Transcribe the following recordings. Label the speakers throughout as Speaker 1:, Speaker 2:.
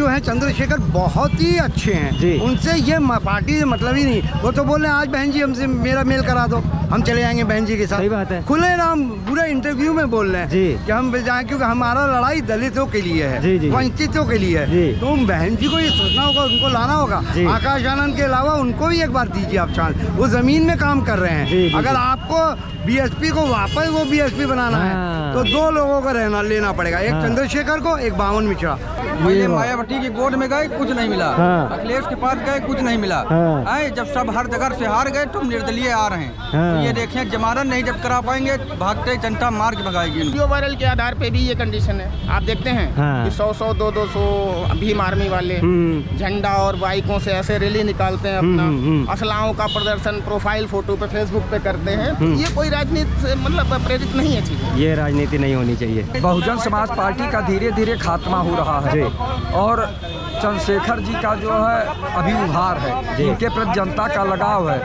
Speaker 1: जो है चंद्रशेखर बहुत ही अच्छे हैं, उनसे ये पार्टी से मतलब ही नहीं। वो तो बोल रहे हैं आज बहन जी हमसे मेरा मेल करा दो, हम चले जाएंगे बहन जी के साथ।
Speaker 2: सही बात है,
Speaker 1: खुले राम पूरे इंटरव्यू में बोल रहे हैं कि हम जाएं, क्योंकि हमारा लड़ाई दलितों के लिए है, वंचितों के लिए है। तो बहन जी को ये सोचना होगा, उनको लाना होगा। आकाश आनंद के अलावा उनको भी एक बार दीजिए आप चांस, वो जमीन में काम कर रहे हैं। अगर आपको बीएसपी को वापस वो बीएसपी बनाना है तो दो लोगों को रहना लेना पड़ेगा, एक चंद्रशेखर को, एक बावन मिश्रा।
Speaker 3: पहले मायावती के गोद में गए कुछ नहीं मिला, अखिलेश के पास गए कुछ नहीं मिला, जब सब हर जगह से हार गए तो निर्दलीय आ रहे हैं। तो ये देखें जमानत नहीं जब करा पाएंगे भागते जनता मार के भगाएगी।
Speaker 4: वीडियो वायरल के आधार पे भी ये कंडीशन है, आप देखते हैं कि 100-100 200 भीम आर्मी वाले झंडा और बाइकों से ऐसे रैली निकालते हैं, अपना असलाहों का प्रदर्शन प्रोफाइल फोटो पे फेसबुक पे करते हैं। तो ये कोई राजनीति से मतलब प्रेरित नहीं है चीज़,
Speaker 2: ये राजनीति नहीं होनी चाहिए।
Speaker 3: बहुजन समाज पार्टी का धीरे धीरे खात्मा हो रहा है और चंद्रशेखर जी का जो है अभी उभार है, इनके प्रति जनता का लगाव है।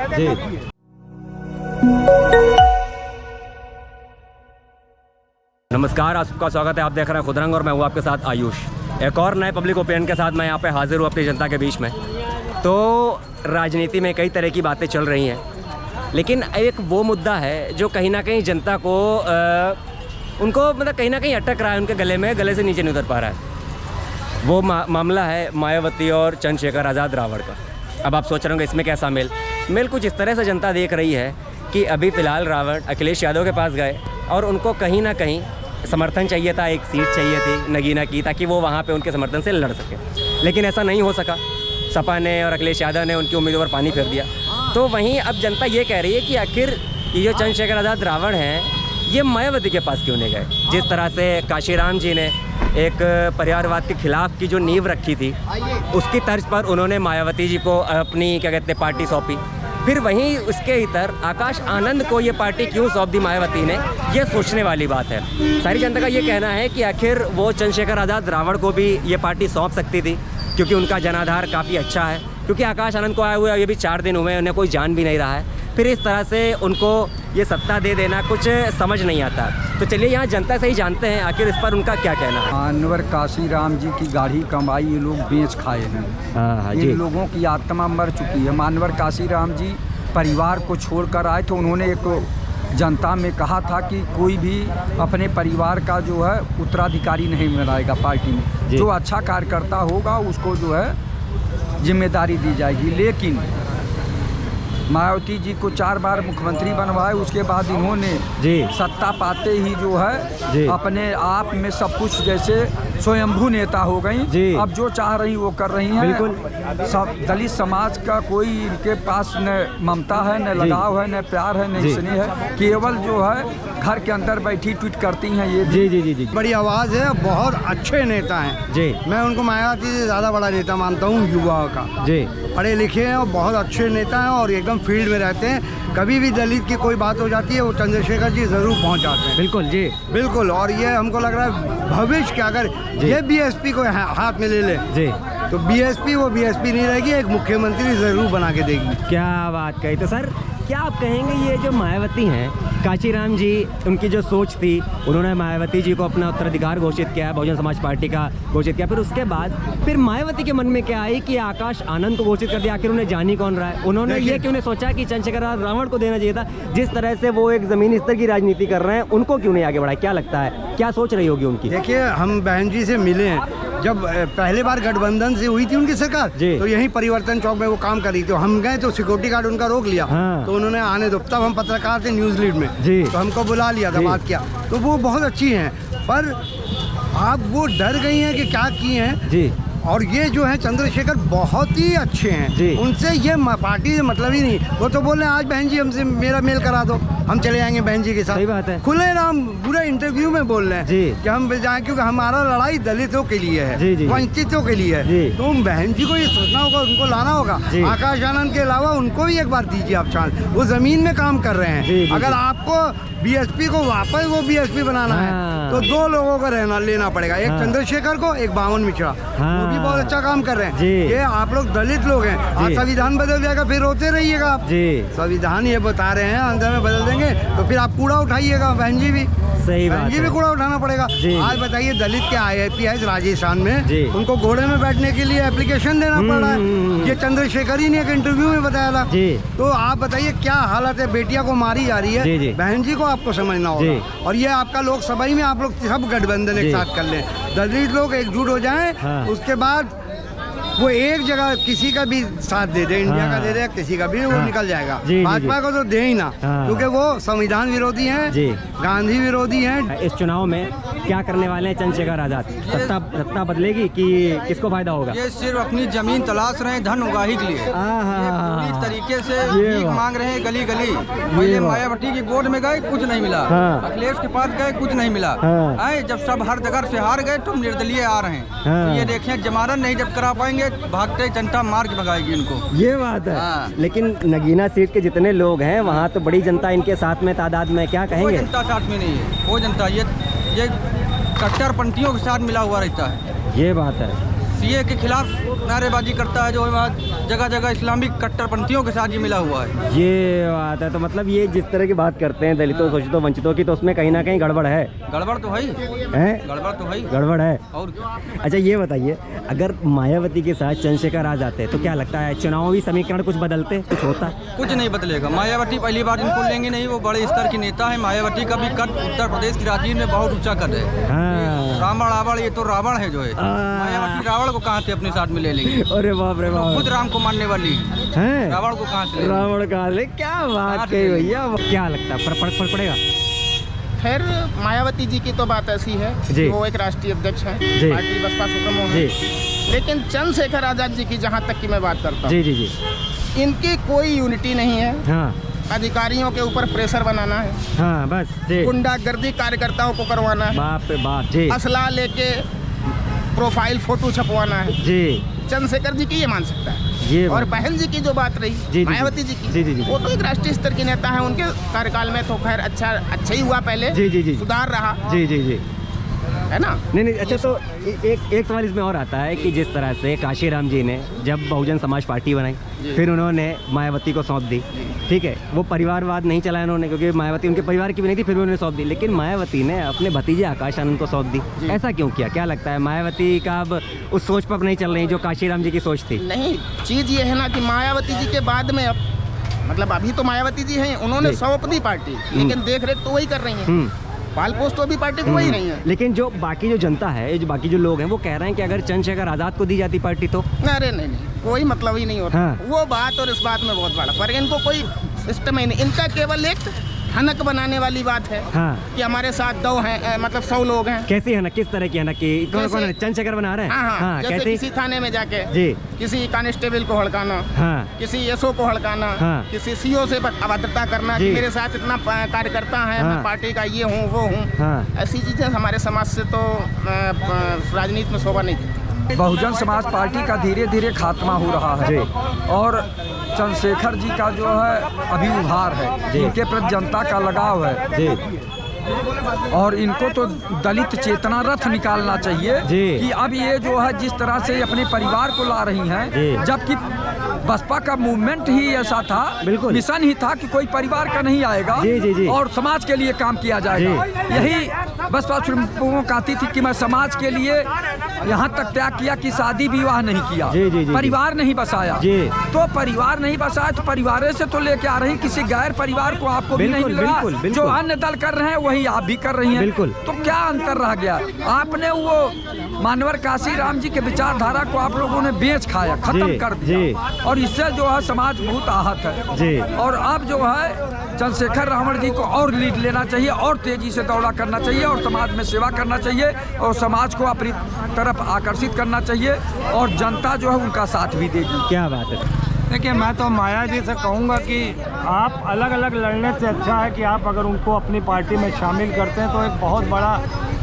Speaker 2: नमस्कार, आप सबका स्वागत है। आप देख रहे हैं खुदरंग और मैं हूँ आपके साथ आयुष। एक और नए पब्लिक ओपिनियन के साथ मैं यहाँ पे हाजिर हूँ अपनी जनता के बीच में। तो राजनीति में कई तरह की बातें चल रही हैं, लेकिन एक वो मुद्दा है जो कहीं ना कहीं जनता को उनको मतलब कहीं ना कहीं अटक रहा है, उनके गले से नीचे नहीं उतर पा रहा है। वो मामला है मायावती और चंद्रशेखर आज़ाद रावण का। अब आप सोच रहे होंगे इसमें कैसा मेल कुछ इस तरह से जनता देख रही है कि अभी फ़िलहाल रावण अखिलेश यादव के पास गए और उनको कहीं ना कहीं समर्थन चाहिए था, एक सीट चाहिए थी नगीना की, ताकि वो वहाँ पे उनके समर्थन से लड़ सके, लेकिन ऐसा नहीं हो सका। सपा ने और अखिलेश यादव ने उनकी उम्मीदों पर पानी फेर दिया। तो वहीं अब जनता ये कह रही है कि आखिर ये जो चंद्रशेखर आज़ाद रावण हैं ये मायावती के पास क्यों नहीं गए। जिस तरह से काशीराम जी ने एक परिवारवाद के खिलाफ की जो नींव रखी थी, उसकी तर्ज पर उन्होंने मायावती जी को अपनी क्या कहते हैं पार्टी सौंपी। फिर वहीं उसके इतर आकाश आनंद को ये पार्टी क्यों सौंप दी मायावती ने, ये सोचने वाली बात है। सारी जनता का ये कहना है कि आखिर वो चंद्रशेखर आज़ाद रावण को भी ये पार्टी सौंप सकती थी, क्योंकि उनका जनाधार काफ़ी अच्छा है। क्योंकि आकाश आनंद को आए हुए ये भी 4 दिन हुए, उन्हें कोई जान भी नहीं रहा है। फिर इस तरह से उनको ये सत्ता दे देना कुछ समझ नहीं आता। तो चलिए यहाँ जनता से ही जानते हैं आखिर इस पर उनका क्या कहना है।
Speaker 3: मानवर काशीराम जी की गाढ़ी कमाई ये लोग बेच खाए हैं। इन लोगों की आत्मा मर चुकी है। मानवर काशीराम जी परिवार को छोड़कर आए, तो उन्होंने एक जनता में कहा था कि कोई भी अपने परिवार का जो है उत्तराधिकारी नहीं बनाएगा पार्टी में, जो अच्छा कार्यकर्ता होगा उसको जो है जिम्मेदारी दी जाएगी। लेकिन मायावती जी को 4 बार मुख्यमंत्री बनवाए, उसके बाद इन्होंने सत्ता पाते ही जो है अपने आप में सब कुछ जैसे स्वयंभू नेता हो गई। अब जो चाह रही वो कर रही हैं। बिल्कुल सब दलित समाज का कोई इनके पास न ममता है, न लगाव है, न प्यार है, न स्नेह है। केवल जो है घर के अंदर बैठी ट्वीट करती हैं ये।
Speaker 1: जी बड़ी आवाज़ है, बहुत अच्छे नेता हैं। मैं उनको मायावती से ज़्यादा बड़ा नेता मानता हूँ युवाओं का। पढ़े लिखे हैं और बहुत अच्छे नेता हैं और एकदम फील्ड में रहते हैं। कभी भी दलित की कोई बात हो जाती है वो चंद्रशेखर जी ज़रूर पहुंच जाते हैं। बिल्कुल। और ये हमको लग रहा है भविष्य के अगर ये बीएसपी को हाथ में ले ले तो बीएसपी वो बीएसपी नहीं रहेगी, एक मुख्यमंत्री ज़रूर बना के देगी।
Speaker 2: क्या बात कही। तो सर क्या आप कहेंगे ये जो मायावती हैं, काशीराम जी उनकी जो सोच थी, उन्होंने मायावती जी को अपना उत्तराधिकार घोषित किया, बहुजन समाज पार्टी का घोषित किया, फिर उसके बाद फिर मायावती के मन में क्या आई कि आकाश आनंद को घोषित कर दिया। आखिर उन्हें जान ही कौन रहा है। उन्होंने ये क्यों नहीं सोचा कि चंद्रशेखर रावण को देना चाहिए था। जिस तरह से वो एक ज़मीनी स्तर की राजनीति कर रहे हैं, उनको क्यों नहीं आगे बढ़ाया। क्या लगता है, क्या सोच रही होगी उनकी।
Speaker 1: देखिए हम बहन जी से मिले हैं, जब पहले बार गठबंधन से हुई थी उनकी सरकार, तो यहीं परिवर्तन चौक में वो काम कर रही थी। हम गए तो सिक्योरिटी गार्ड उनका रोक लिया। तो उन्होंने आने दो। तब हम पत्रकार थे न्यूज़ लीड में, तो हमको बुला लिया था, बात किया। तो वो बहुत अच्छी हैं, पर आप वो डर गई हैं कि क्या किए हैं। और ये जो है चंद्रशेखर बहुत ही अच्छे हैं, उनसे ये पार्टी से मतलब ही नहीं। वो तो बोल रहे हैं आज बहन जी हमसे मेरा मेल करा दो, हम चले जाएंगे बहन जी के साथ।
Speaker 2: सही बात है,
Speaker 1: खुले राम पूरे इंटरव्यू में बोल रहे हैं कि हम जाएं, क्योंकि हमारा लड़ाई दलितों के लिए है, वंचितों के लिए है। तो बहन जी को ये सोचना होगा, उनको लाना होगा। आकाश आनंद के अलावा उनको भी एक बार दीजिए आप चांस, वो जमीन में काम कर रहे हैं। अगर आपको बीएसपी को वापस वो बीएसपी बनाना है तो 2 लोगों को रहना लेना पड़ेगा, एक चंद्रशेखर को, एक बावन मिश्रा। वो भी बहुत अच्छा काम कर रहे हैं। ये आप लोग दलित लोग हैं, आज संविधान बदल जाएगा फिर रोते रहिएगा आप। संविधान ये बता रहे हैं अंदर में बदल देंगे तो फिर आप कूड़ा उठाइएगा बहन जी भी।
Speaker 2: सही बात
Speaker 1: जी भी कूड़ा उठाना पड़ेगा। आज बताइए दलित के IAPS राजस्थान में उनको घोड़े में बैठने के लिए एप्लीकेशन देना पड़ रहा है। ये चंद्रशेखर ही ने एक इंटरव्यू में बताया था। तो आप बताइए क्या हालत है, बेटियां को मारी जा रही है। बहन जी को आपको समझना होगा। और ये आपका लोकसभा में आप लोग सब गठबंधन एक साथ कर लें, दलित लोग एकजुट हो जाएं, उसके बाद वो एक जगह किसी का भी साथ दे दे, इंडिया का दे दे, किसी का भी, वो निकल जाएगा। भाजपा को तो दे ही ना, क्योंकि वो संविधान विरोधी हैं, गांधी विरोधी हैं।
Speaker 2: इस चुनाव में क्या करने वाले हैं चंद्रशेखर आजाद? सत्ता बदलेगी कि किसको फायदा होगा?
Speaker 3: ये सिर्फ अपनी जमीन तलाश रहे हैं धन उगाही के लिए। पूरी तरीके से भीख मांग रहे हैं गली गली। पहले मायावती की गोद में गए, कुछ नहीं मिला। अखिलेश के पास गए, कुछ नहीं मिला। जब सब हर जगह से हार गए तो निर्दलीय आ रहे हैं। ये देखें, जमानत नहीं जब करा पाएंगे, भागते जनता मार के भगाएगी इनको।
Speaker 2: ये बात है। लेकिन नगीना सीट के जितने लोग हैं वहाँ तो बड़ी जनता इनके साथ में, तादाद में, क्या कहेंगे?
Speaker 3: जनता साथ में नहीं है, वो जनता ये कट्टरपंथियों के साथ मिला हुआ रहता है।
Speaker 2: ये बात है।
Speaker 3: सीए के खिलाफ नारेबाजी करता है, जो जगह जगह इस्लामिक कट्टरपंथियों के साथ ये मिला हुआ है।
Speaker 2: ये बात है। तो मतलब ये जिस तरह की बात करते हैं दलितों, शोषितों, वंचितों की, तो उसमें कहीं ना कहीं गड़बड़ है।
Speaker 3: गड़बड़ तो है, गड़बड़ तो है,
Speaker 2: गड़बड़ है।
Speaker 3: और
Speaker 2: अच्छा ये बताइए, अगर मायावती के साथ चंद्रशेखर आ जाते तो क्या लगता है चुनावी समीकरण कुछ बदलते, कुछ होता?
Speaker 3: कुछ नहीं बदलेगा। मायावती पहली बार इनको लेंगे नहीं, वो बड़े स्तर की नेता है। मायावती का भी कद उत्तर प्रदेश की राजनीति में बहुत ऊंचा कद है। रावण, ये तो रावण है जो है। मायावती रावण को कहाँ से अपने साथ में ले लेंगे?
Speaker 2: अरे बाप रे बाप,
Speaker 3: खुद राम को मानने वाली है। रावण को कहाँ से?
Speaker 2: रावण कहाँ से? क्या बात कही भैया। क्या लगता है फर्क पड़ेगा?
Speaker 4: खैर मायावती जी की तो बात ऐसी है कि वो एक राष्ट्रीय अध्यक्ष हैं, पार्टी बसपा सुप्रीमो है। लेकिन चंद्रशेखर आजाद जी की जहाँ तक की मैं बात करता हूँ, इनकी कोई यूनिटी नहीं है। अधिकारियों के ऊपर प्रेशर बनाना है,
Speaker 2: बस
Speaker 4: गुंडागर्दी कार्यकर्ताओं को करवाना है,
Speaker 2: बाप रे बाप,
Speaker 4: असला लेके प्रोफाइल फोटो छपवाना है। चंद्रशेखर जी की ये मान सकता है। और बहन जी की जो बात रही मायावती जी की, वो तो एक राष्ट्रीय स्तर की नेता है। उनके कार्यकाल में तो खैर अच्छा ही हुआ, पहले सुधार रहा, है ना?
Speaker 2: नहीं। अच्छा तो एक सवाल इसमें और आता है कि जिस तरह से काशीराम जी ने जब बहुजन समाज पार्टी बनाई, फिर उन्होंने मायावती को सौंप दी, ठीक है, वो परिवारवाद नहीं चलाया उन्होंने, क्योंकि मायावती उनके परिवार की भी नहीं थी, फिर भी उन्होंने सौंप दी। लेकिन मायावती ने अपने भतीजे आकाश आनंद को सौंप दी। ऐसा क्यों किया? क्या लगता है मायावती का अब उस सोच पर नहीं चल रही जो काशीराम जी की सोच थी?
Speaker 4: नहीं, चीज़ ये है ना कि मायावती जी के बाद में अब मतलब अभी तो मायावती जी हैं, उन्होंने सौंप दी पार्टी, लेकिन देख रेख तो वही कर रही हैं। पाल पोस्ट तो अभी पार्टी को वही नहीं है।
Speaker 2: लेकिन जो बाकी जो जनता है, जो बाकी जो लोग हैं, वो कह रहे हैं कि अगर चंद्रशेखर आजाद को दी जाती पार्टी तो?
Speaker 4: अरे नहीं, कोई मतलब ही नहीं होता। वो बात और इस बात में बहुत बड़ा फर्क है। इनको कोई सिस्टम ही नहीं, इनका केवल एक हनक बनाने वाली बात है कि हमारे साथ 2 हैं, मतलब 100 लोग हैं।
Speaker 2: कैसी हनक? किस तरह की हनक? कौन चंद्रशेखर बना रहे हैं?
Speaker 4: जैसे किसी थाने में जाके किसी कांस्टेबल को हड़काना, किसी एसओ को हड़काना, किसी सीओ से अभद्रता करना कि मेरे साथ इतना कार्यकर्ता है, मैं पार्टी का ये हूँ वो हूँ। ऐसी चीजें हमारे समाज से तो राजनीति में शोभा नहीं देती।
Speaker 3: बहुजन समाज पार्टी का धीरे धीरे खात्मा हो रहा है और चंद्रशेखर जी का जो है अभी उभार है, इनके प्रति जनता का लगाव है। और इनको तो दलित चेतना रथ निकालना चाहिए कि अब ये जो है जिस तरह से अपने परिवार को ला रही हैं, जबकि बसपा का मूवमेंट ही ऐसा था, बिल्कुल मिशन ही था कि कोई परिवार का नहीं आएगा और समाज के लिए काम किया जाएगा। यही बसपा सुप्रीमो कहती थी कि मैं समाज के लिए यहाँ तक त्याग किया कि शादी विवाह नहीं किया, परिवार नहीं बसाया। तो परिवार नहीं बसाया तो परिवार से तो लेके आ रही, किसी गैर परिवार को आपको भी नहीं मिल रहा। जो अन्य दल कर रहे हैं वही आप भी कर रही हैं।
Speaker 2: बिल्कुल।
Speaker 3: तो क्या अंतर रह गया? आपने वो मानवर काशीराम जी के विचारधारा को आप लोगों ने बेच खाया, खत्म कर दिया और इससे जो है समाज बहुत आहत है। और अब जो है चंद्रशेखर रावण जी को और लीड लेना चाहिए और तेजी से दौड़ा करना चाहिए और समाज में सेवा करना चाहिए और समाज को अपनी तरफ आकर्षित करना चाहिए और जनता जो है उनका साथ भी देगी।
Speaker 2: क्या बात है।
Speaker 5: देखिए, मैं तो माया जी से कहूँगा कि आप अलग अलग लड़ने से अच्छा है कि आप अगर उनको अपनी पार्टी में शामिल करते हैं तो एक बहुत बड़ा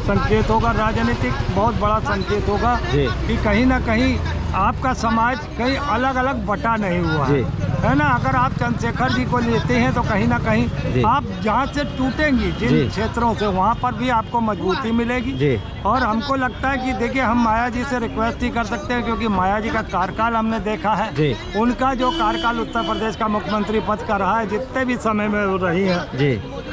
Speaker 5: संकेत होगा, राजनीतिक बहुत बड़ा संकेत होगा कि कहीं ना कहीं आपका समाज कहीं अलग अलग बटा नहीं हुआ है। है ना। अगर आप चंद्रशेखर जी को लेते हैं तो कहीं ना कहीं आप जहाँ से टूटेंगी जिन क्षेत्रों से, वहाँ पर भी आपको मजबूती मिलेगी। और हमको लगता है कि देखिए, हम माया जी से रिक्वेस्ट ही कर सकते हैं, क्योंकि माया जी का कार्यकाल हमने देखा है। उनका जो कार्यकाल उत्तर प्रदेश का मुख्यमंत्री पद का रहा है, जितने भी समय में वो रही है,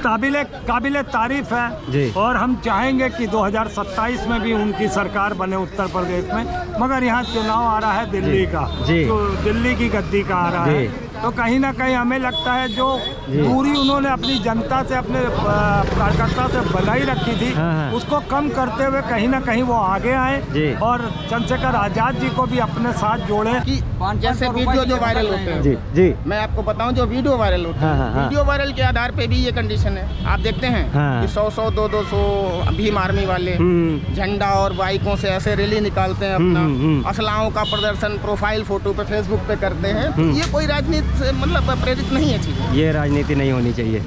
Speaker 5: काबिले तारीफ है। और हम चाहेंगे कि 2027 में भी उनकी सरकार बने उत्तर प्रदेश में। मगर यहाँ चुनाव आ रहा है दिल्ली का, जो दिल्ली की गद्दी का आ रहा है, तो कहीं ना कहीं हमें लगता है जो दूरी उन्होंने अपनी जनता से, अपने कार्यकर्ता से बनाई रखी थी, उसको कम करते हुए कहीं ना कहीं वो आगे आए और चंद्रशेखर आजाद जी को भी अपने साथ जोड़े।
Speaker 4: कि जैसे वीडियो जो वायरल होते हैं, मैं आपको बताऊं, जो वीडियो वायरल होते हैं, वीडियो वायरल के आधार पे भी ये कंडीशन है। आप देखते हैं कि 100-100, 200 भीम आर्मी वाले झंडा और बाइकों से ऐसे रैली निकालते हैं, अपना असलाहों का प्रदर्शन प्रोफाइल फोटो पे फेसबुक पे करते हैं। ये कोई राजनीति से मतलब प्रेरित नहीं है चीज़।
Speaker 2: ये राजनीति नहीं होनी चाहिए।